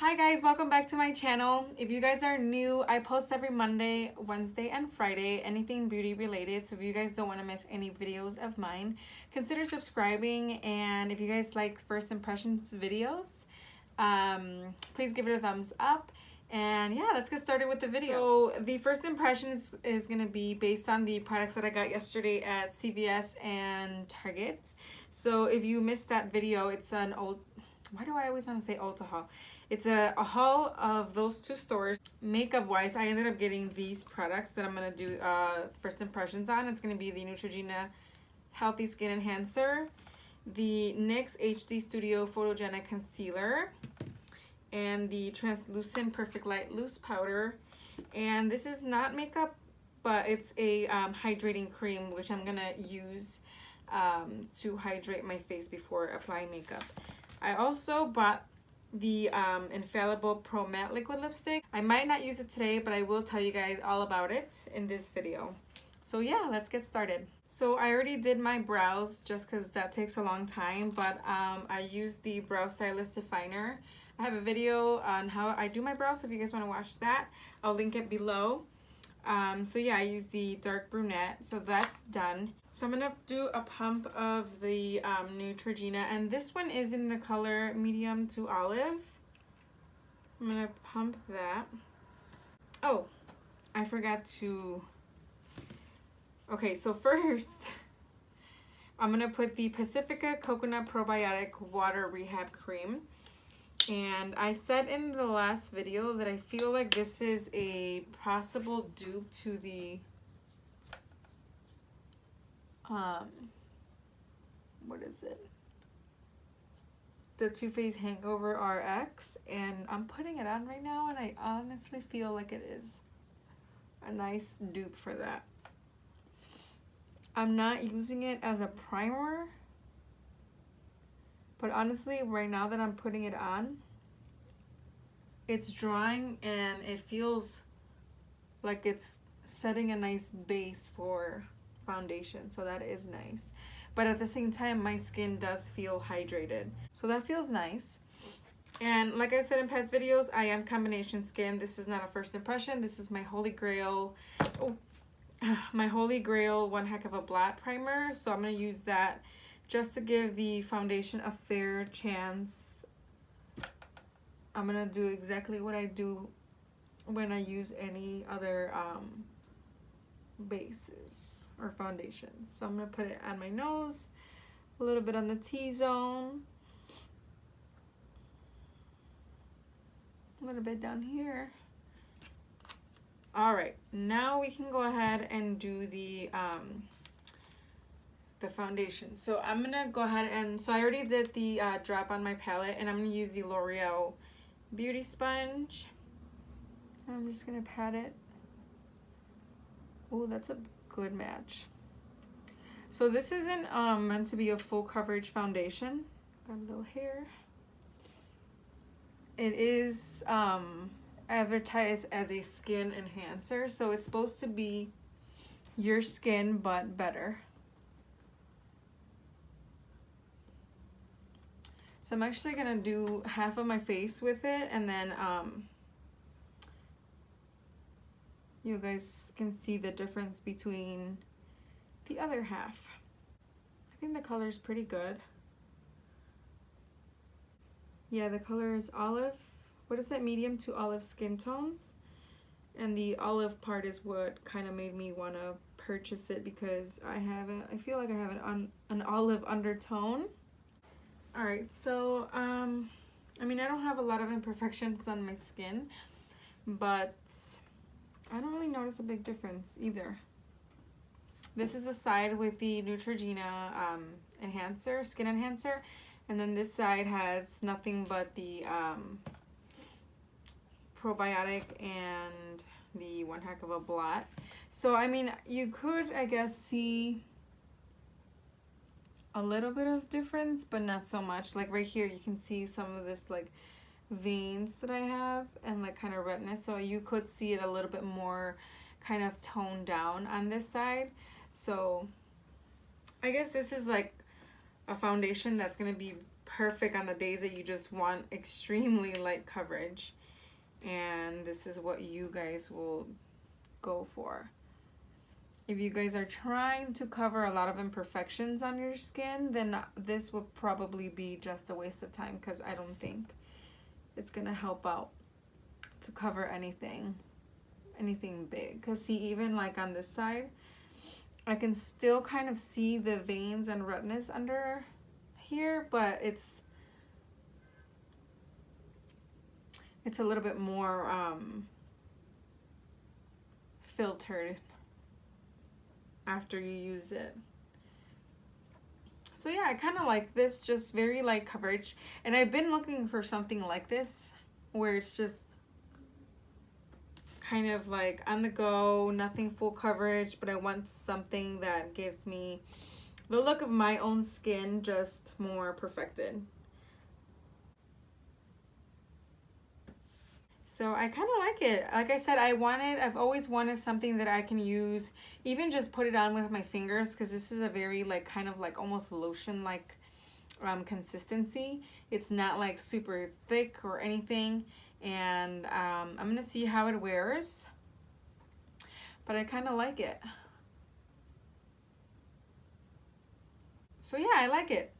Hi guys, welcome back to my channel. If you guys are new, I post every Monday, Wednesday, and Friday, anything beauty related. So if you guys don't want to miss any videos of mine, consider subscribing. And if you guys like first impressions videos, please give it a thumbs up. And yeah, let's get started with the video. So the first impression is going to be based on the products that I got yesterday at CVS and Target. So if you missed that video, it's an old, why do I always want to say Ulta haul? It's a haul of those two stores. Makeup wise, I ended up getting these products that I'm going to do first impressions on. It's going to be the Neutrogena Healthy Skin Enhancer, the NYX HD Studio Photogenic Concealer, and the Translucent Perfect Light Loose Powder. And this is not makeup, but it's a hydrating cream, which I'm going to use to hydrate my face before applying makeup. I also bought the Infallible Pro Matte Liquid Lipstick. I might not use it today, but I will tell you guys all about it in this video. So yeah, let's get started. So I already did my brows just because that takes a long time, but I used the Brow Stylist Definer. I have a video on how I do my brows, so if you guys want to watch that, I'll link it below. So yeah, I use the dark brunette, so that's done. So I'm gonna do a pump of the Neutrogena, and this one is in the color medium to olive. I'm gonna pump that. Oh, I forgot to. Okay, so first I'm gonna put the Pacifica Coconut Probiotic Water Rehab Cream. And I said in the last video that I feel like this is a possible dupe to the what is it? The Too Faced Hangover RX, and I'm putting it on right now, and I honestly feel like it is a nice dupe for that. I'm not using it as a primer, but honestly, right now that I'm putting it on, it's drying and it feels like it's setting a nice base for foundation, so that is nice. But at the same time, my skin does feel hydrated, so that feels nice. And like I said in past videos, I am combination skin. This is not a first impression. This is my holy grail. My holy grail one heck of a blot primer. So I'm going to use that just to give the foundation a fair chance. I'm going to do exactly what I do when I use any other bases or foundations. So I'm going to put it on my nose, a little bit on the T-zone, a little bit down here. All right, now we can go ahead and do the foundation. So I'm gonna go ahead and, so I already did the drop on my palette, and I'm gonna use the L'Oreal Beauty Sponge. I'm just gonna pat it. Oh, that's a good match. So this isn't meant to be a full coverage foundation. Got a little hair. It is advertised as a skin enhancer, so it's supposed to be your skin but better. So I'm actually gonna do half of my face with it, and then you guys can see the difference between the other half. I think the color is pretty good. Yeah, the color is olive. What is that? Medium to olive skin tones. And the olive part is what kind of made me want to purchase it, because I feel like I have an olive undertone. All right, so I mean, I don't have a lot of imperfections on my skin, but I don't really notice a big difference either. This is the side with the Neutrogena enhancer, skin enhancer, and then this side has nothing but the probiotic and the one heck of a blot. So I mean, you could, I guess, see a little bit of difference, but not so much. Like right here, you can see some of this like veins that I have and like kind of redness, so you could see it a little bit more kind of toned down on this side. So I guess this is like a foundation that's going to be perfect on the days that you just want extremely light coverage. And this is what you guys will go for. If you guys are trying to cover a lot of imperfections on your skin, then this will probably be just a waste of time, because I don't think it's gonna help out to cover anything big. Because see, even like on this side, I can still kind of see the veins and redness under here, but it's a little bit more filtered after you use it. So yeah, I kind of like this, just very light coverage. And I've been looking for something like this where it's just kind of like on the go, nothing full coverage, but I want something that gives me the look of my own skin, just more perfected. So I kind of like it. Like I said, I've always wanted something that I can use, even just put it on with my fingers, because this is a very like kind of like almost lotion like consistency. It's not like super thick or anything. And I'm gonna see how it wears, but I kind of like it. So yeah, I like it.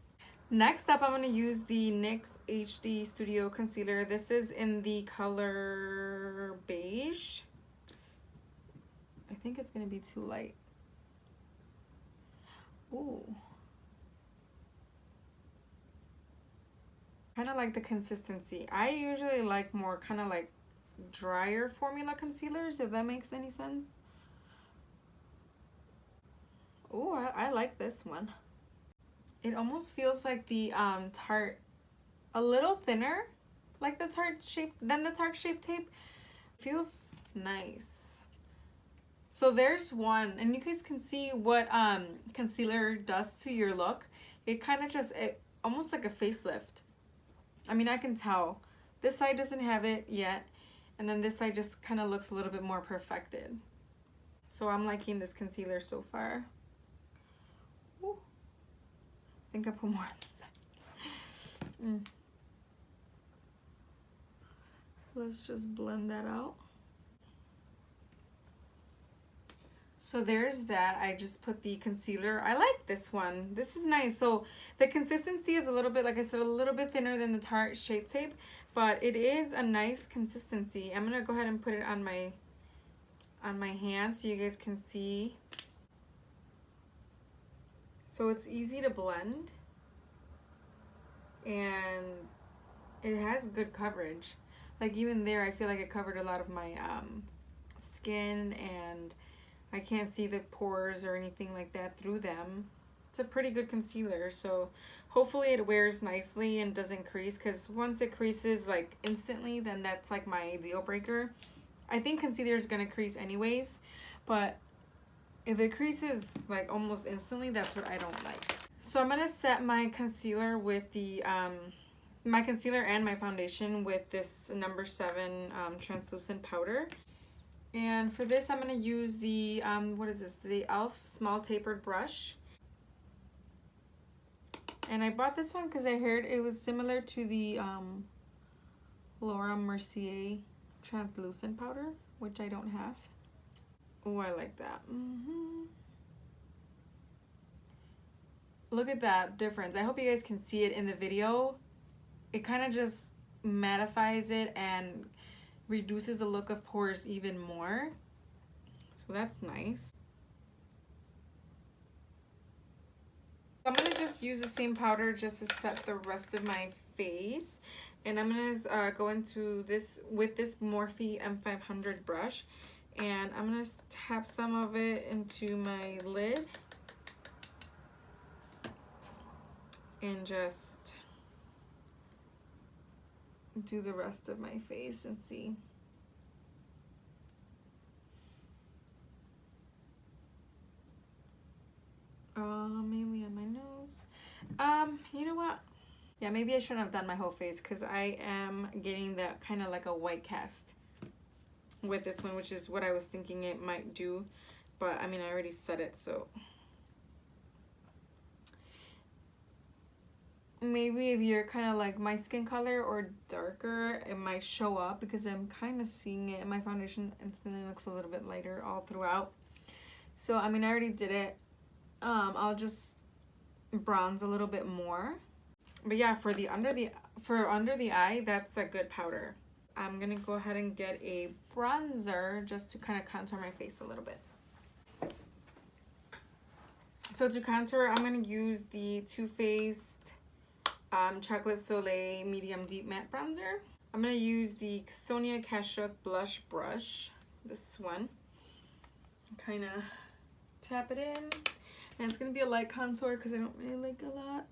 Next up, I'm going to use the NYX HD Studio Concealer. This is in the color Beige. I think it's going to be too light. Ooh. Kind of like the consistency. I usually like more kind of like drier formula concealers, if that makes any sense. Ooh, I like this one. It almost feels like the Tarte, a little thinner, like the Tarte shape than the Tarte Shape Tape. Feels nice. So there's one, and you guys can see what concealer does to your look. It kind of just, almost like a facelift. I mean, I can tell. This side doesn't have it yet, and then this side just kind of looks a little bit more perfected. So I'm liking this concealer so far. Ooh. I think I put more on this side. Let's just blend that out. So there's that. I just put the concealer. I like this one. This is nice. So the consistency is a little bit, like I said, a little bit thinner than the Tarte Shape Tape, but it is a nice consistency. I'm gonna go ahead and put it on my hand so you guys can see. So it's easy to blend, and it has good coverage. Like even there, I feel like it covered a lot of my skin, and I can't see the pores or anything like that through them. It's a pretty good concealer, so hopefully it wears nicely and doesn't crease, because once it creases like instantly, then that's like my deal breaker. I think concealer is gonna crease anyways, but if it creases like almost instantly, that's what I don't like. So I'm gonna set my concealer with the my concealer and my foundation with this number 7 translucent powder. And for this, I'm gonna use the what is this? The e.l.f. small tapered brush. And I bought this one because I heard it was similar to the Laura Mercier translucent powder, which I don't have. Oh, I like that. Look at that difference. I hope you guys can see it in the video. It kind of just mattifies it and reduces the look of pores even more. So that's nice. I'm going to just use the same powder just to set the rest of my face. And I'm going to go into this with this Morphe M500 brush. And I'm going to tap some of it into my lid. And just do the rest of my face and see. Mainly on my nose. You know what? Yeah, maybe I shouldn't have done my whole face, because I am getting that kind of like a white cast with this one, which is what I was thinking it might do. But I mean, I already said it, so. maybe if you're kind of like my skin color or darker, it might show up because I'm kind of seeing it. My foundation instantly looks a little bit lighter all throughout. So I mean, I already did it. I'll just bronze a little bit more. But yeah, for under the eye, that's a good powder. I'm gonna go ahead and get a bronzer just to kind of contour my face a little bit. So to contour, I'm gonna use the Too Faced Chocolate Soleil Medium Deep Matte Bronzer. I'm gonna use the Sonia Kashuk Blush Brush, this one. Kind of tap it in, and it's gonna be a light contour because I don't really like a lot.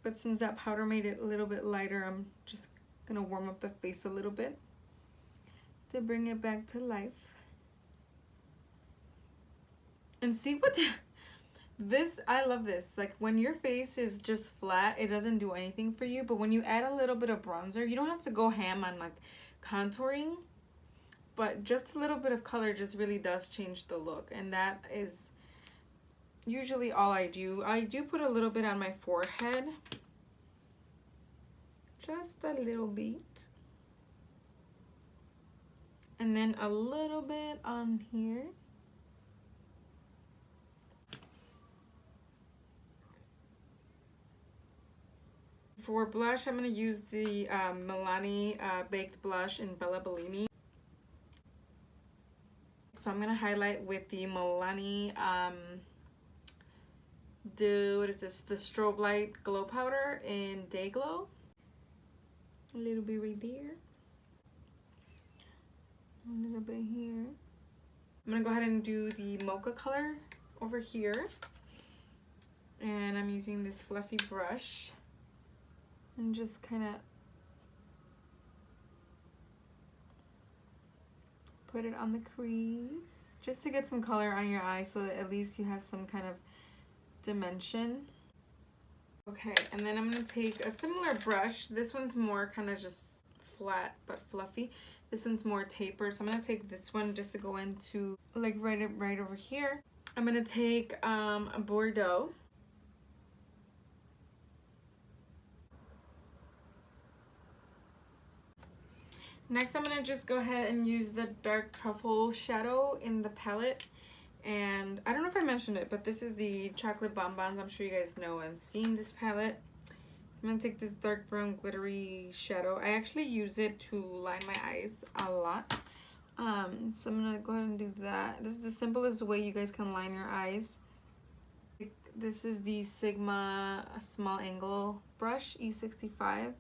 But since that powder made it a little bit lighter, I'm just gonna warm up the face a little bit to bring it back to life. And see what this, I love this. Like when your face is just flat, it doesn't do anything for you. But when you add a little bit of bronzer, you don't have to go ham on like contouring. But just a little bit of color just really does change the look. And that is usually all I do. I do put a little bit on my forehead. Just a little bit. And then a little bit on here. For blush, I'm going to use the Milani Baked Blush in Bella Bellini. So I'm going to highlight with the Milani, what is this? The Strobe Light Glow Powder in Day Glow. A little bit right there. A little bit here. I'm going to go ahead and do the mocha color over here. And I'm using this fluffy brush. And just kind of put it on the crease just to get some color on your eye so that at least you have some kind of dimension. Okay, and then I'm going to take a similar brush. This one's more kind of just flat but fluffy. This one's more tapered, so I'm going to take this one just to go into like right over here. I'm going to take a Bordeaux. Next, I'm going to just go ahead and use the Dark Truffle Shadow in the palette. And I don't know if I mentioned it, but this is the Chocolate Bonbons. I'm sure you guys know and seen this palette. I'm going to take this dark brown glittery shadow. I actually use it to line my eyes a lot. So I'm going to go ahead and do that. This is the simplest way you guys can line your eyes. This is the Sigma Small Angle Brush, E65.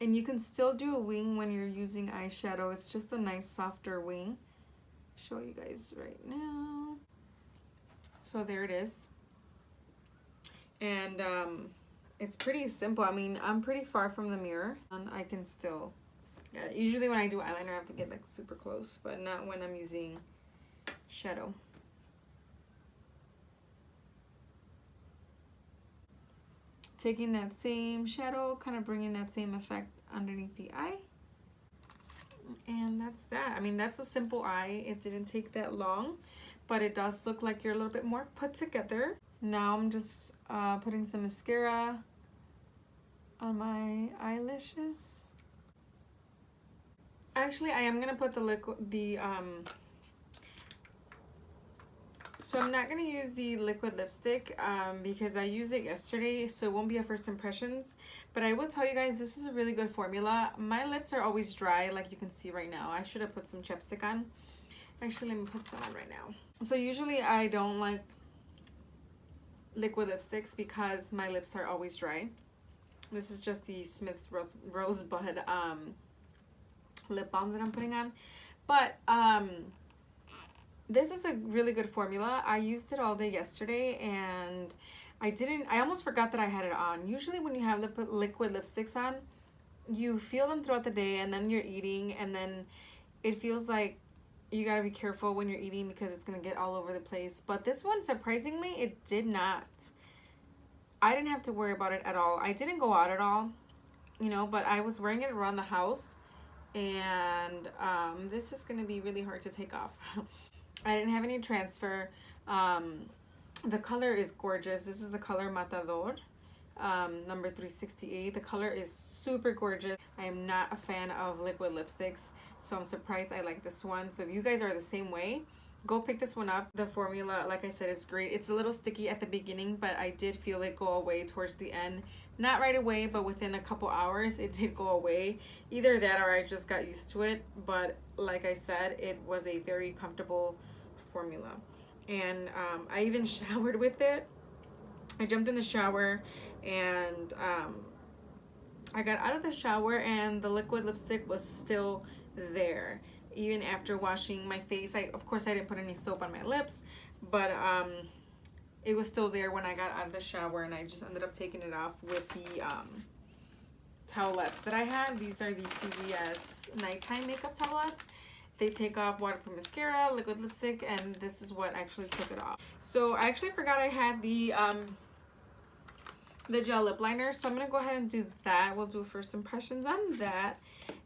And you can still do a wing when you're using eyeshadow. It's just a nice softer wing. Show you guys right now. So there it is. And it's pretty simple. I mean, I'm pretty far from the mirror. And I can still, yeah, usually when I do eyeliner, I have to get like super close. But not when I'm using shadow. Taking that same shadow, kind of bringing that same effect underneath the eye. And that's that. I mean, that's a simple eye. It didn't take that long, but it does look like you're a little bit more put together. Now I'm just putting some mascara on my eyelashes. Actually, I am gonna put so I'm not going to use the liquid lipstick because I used it yesterday, so it won't be a first impressions. But I will tell you guys, this is a really good formula. My lips are always dry, like you can see right now. I should have put some chapstick on. Actually, let me put some on right now. So usually I don't like liquid lipsticks because my lips are always dry. This is just the Smith's Rosebud lip balm that I'm putting on. But this is a really good formula. I used it all day yesterday and I almost forgot that I had it on. Usually when you have liquid lipsticks on, you feel them throughout the day and then you're eating and then it feels like you gotta be careful when you're eating because it's gonna get all over the place. But this one, surprisingly, it did not. I didn't have to worry about it at all. I didn't go out at all, you know, but I was wearing it around the house and this is gonna be really hard to take off. I didn't have any transfer. The color is gorgeous. This is the color Matador, number 368. The color is super gorgeous. I am not a fan of liquid lipsticks, so I'm surprised I like this one. So if you guys are the same way, go pick this one up. The formula, like I said, is great. It's a little sticky at the beginning, but I did feel it go away towards the end. Not right away, but within a couple hours it did go away. Either that or I just got used to it, but like I said, it was a very comfortable formula. And I even showered with it. I jumped in the shower and I got out of the shower and the liquid lipstick was still there. Even after washing my face, of course I didn't put any soap on my lips, but it was still there when I got out of the shower, and I just ended up taking it off with the towelettes that I had. These are the CVS nighttime makeup towelettes. They take off waterproof mascara, liquid lipstick, and this is what actually took it off. So I actually forgot I had the gel lip liner, so I'm gonna go ahead and do that. We'll do first impressions on that.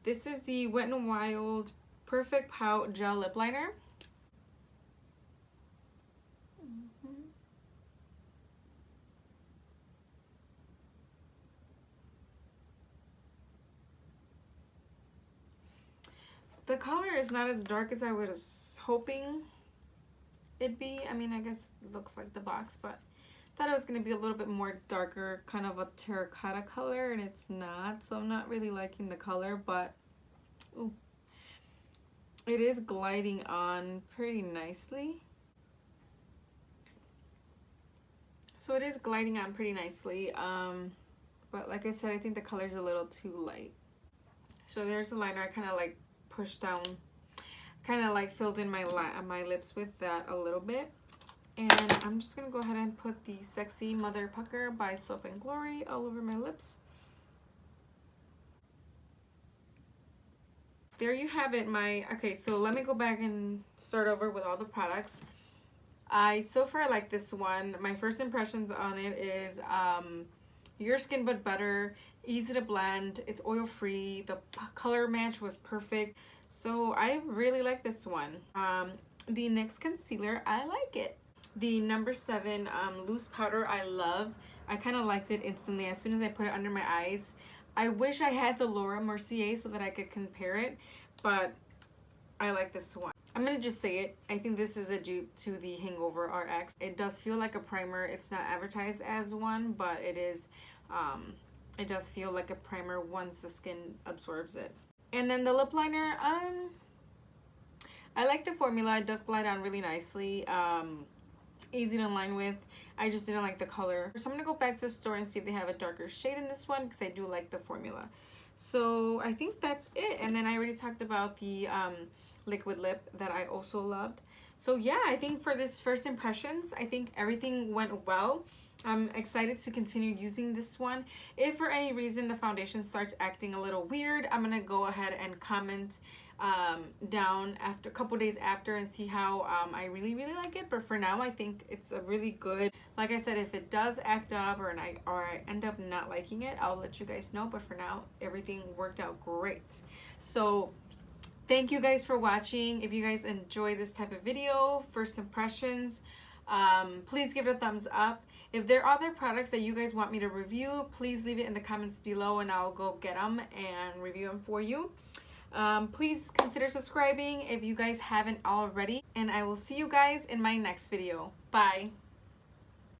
This is the Wet n Wild Perfect Pout Gel Lip Liner. The color is not as dark as I was hoping it'd be. I mean, I guess it looks like the box, but I thought it was going to be a little bit more darker, kind of a terracotta color, and it's not. So I'm not really liking the color, but ooh, it is gliding on pretty nicely. So it is gliding on pretty nicely, but like I said, I think the color is a little too light. So there's the liner. I kind of like pushed down, kind of like filled in my lips with that a little bit. And I'm just gonna go ahead and put the Sexy Mother Pucker by Soap and Glory all over my lips. There you have it. Okay, so let me go back and start over with all the products. So far I like this one. My first impressions on it is your skin but better, easy to blend, it's oil free, the color match was perfect, so I really like this one. The NYX concealer, I like it. The number 7 loose powder, I love. I kind of liked it instantly as soon as I put it under my eyes. I wish I had the Laura Mercier so that I could compare it, but I like this one. I'm gonna just say it. I think this is a dupe to the Hangover RX. It does feel like a primer. It's not advertised as one, but it is. It does feel like a primer once the skin absorbs it. And then the lip liner, I like the formula. It does glide on really nicely. Easy to line with. I just didn't like the color. So I'm gonna go back to the store and see if they have a darker shade in this one, because I do like the formula. So I think that's it. And then I already talked about the liquid lip that I also loved. So yeah, I think for this first impressions, I think everything went well. I'm excited to continue using this one. If for any reason the foundation starts acting a little weird, I'm gonna go ahead and comment down after a couple days after and see how I really like it. But for now, I think it's a really good. Like I said, if it does act up or I end up not liking it, I'll let you guys know. But for now, everything worked out great. So thank you guys for watching. If you guys enjoy this type of video, first impressions, please give it a thumbs up. If there are other products that you guys want me to review, please leave it in the comments below and I'll go get them and review them for you. Please consider subscribing if you guys haven't already, and I will see you guys in my next video. Bye.